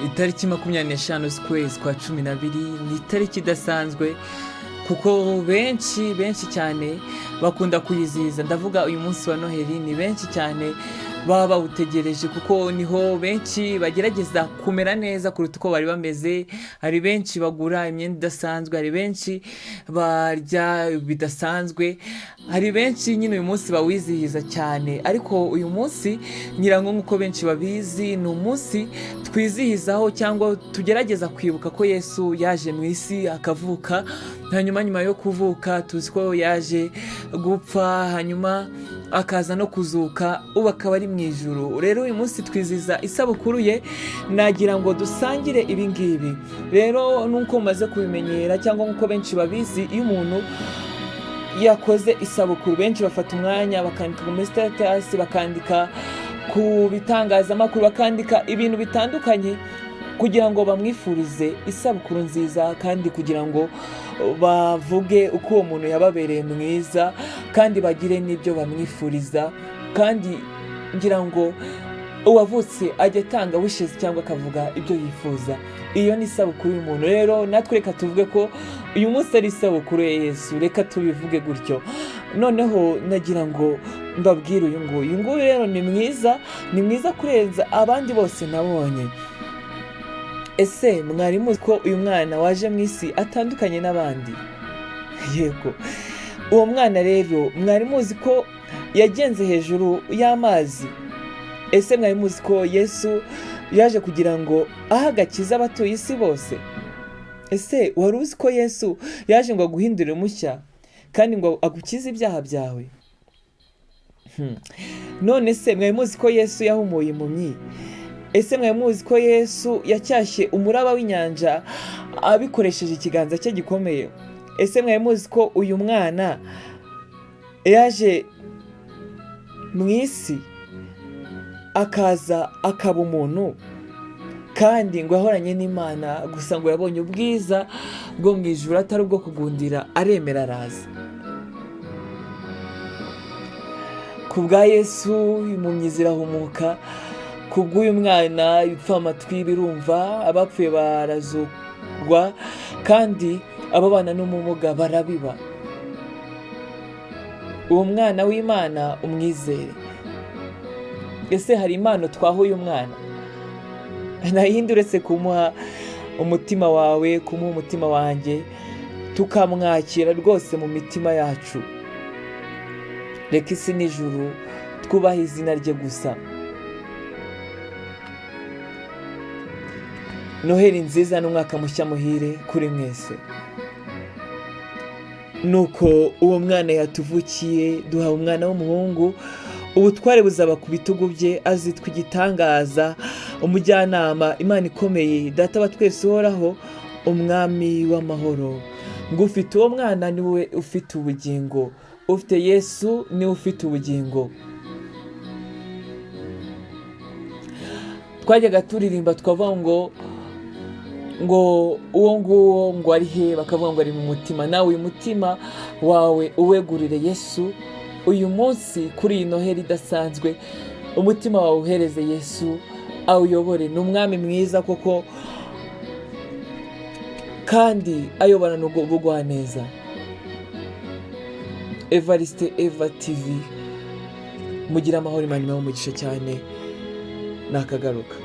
itariki 25 z'ukwezi kwa 12 ni itariki idasanzwe kuko benshi cyane bakunda kuyizihiza. Ndavuga uyu munsi wa Noheli, ni benshi cyane baba bawutegereje kuko niho benshi bagerageza kumera neza kuruta uko bari bameze. Hari benshi bagura imyenda idasanzwe, hari benshi barya bidasanzwe, hari benshi nyine uyu munsi bawizihiza cyane. Ariko uyu munsi nyirango nk'uko benshi babizi, ni umunsi twizihizaho cyangwa tugerageza kwibuka ko Yesu yaje mu isi akavuka, hanyuma nyuma yo kuvuka tuzi ko yaje gupfa, hanyuma akaza no kuzuka, ubu akaba ari mu ijuru. Rero uyu munsi twizihiza isabukuru ye, nagira ngo dusangire ibi ngibi. Rero nuko mumaze kubimenyera cyangwa nk'uko benshi babizi, iyo umuntu yakoze isabukuru, benshi bafata umwanya bakandika ku status, bakandika ku bitangazamakuru, bakandika ibintu bitandukanye kugira ngo bamwifurize isabukuru nziza, kandi kugira ngo bavuge uko uwo muntu yababereye mwiza, kandi bagire n'ibyo bamwifuriza. Kandi ngira ngo uwavutse ajya atanga wishes cyangwa akavuga ibyo yifuza. Iyo ni isabukuru y'umuntu. Rero natwe reka tuvuge ko uyu munsi ari isabukuru ya Yesu, reka tubivuge gutyo. Noneho nagira ngo mbabwire uyu nguyu rero ni mwiza kurenza abandi bose nabonye. Ese mwari muzi ko uyu mwana waje mu isi atandukanye n'abandi? Yego, uwo mwana rero mwari muzi ko yagenze hejuru y'amazi? Ese mwari muzi ko Yesu yaje kugira ngo ahe agakiza abatuye isi bose? Ese wari uzi ko Yesu yaje ngo aguhindure mushya kandi ngo agukize ibyaha byawe? None se mwari muzi ko Yesu yahumuye impumyi? Ese mwari muzi ko Yesu yacyashye umuraba w'inyanja abikoresheje ikiganza cye gikomeye? Ese mwari muzi ko uyu mwana yaje mu isi akaza akaba umuntu, kandi ngo yahoranye n'Imana, gusa ngo yabonye ubwiza bwo mu ijuru atari ubwo kugundira, aremera araza. Ku bwa Yesu impumyi zirahumuka, ku bw'uyu mwana ibipfamatwi birumva, abapfuye barazurwa, kandi ababana n'ubumuga barabiba. Uwo mwana w'Imana umwizere. Ese hari impano twaha uyu mwana? Nta yindi uretse kumuha umutima wawe, kumuha umutima wanjye, tukamwakira rwose mu mitima yacu. Reka isi n'ijuru twubahe izina rye gusa. Noheli nziza n'umwaka mushya muhire kuri mwese. Nuko uwo mwana yatuvukiye, duhawe umwana w'umuhungu, ubutware buzaba ku bitugu bye, azitwa igitangaza, umujyanama, Imana ikomeye, Data wa twese uhoraho, umwami w'amahoro. Ngo ufite uwo mwana niwe ufite ubugingo, ufite Yesu niwe ufite ubugingo. Twajyaga turirimba twavuga ngo uwo nguwo ngo ari he, bakavuga ngo ari mu mutima. Nawe uyu mutima wawe uwegurire Yesu uyu munsi kuri iyi Noheli idasanzwe. Umutima wawe uhereze Yesu awuyobore. Ni umwami mwiza koko, kandi ayobora n'ubugwaneza. Evariste Eva TV, mugira amahoro, Imana imuhe umugisha cyane. Nakagaruka.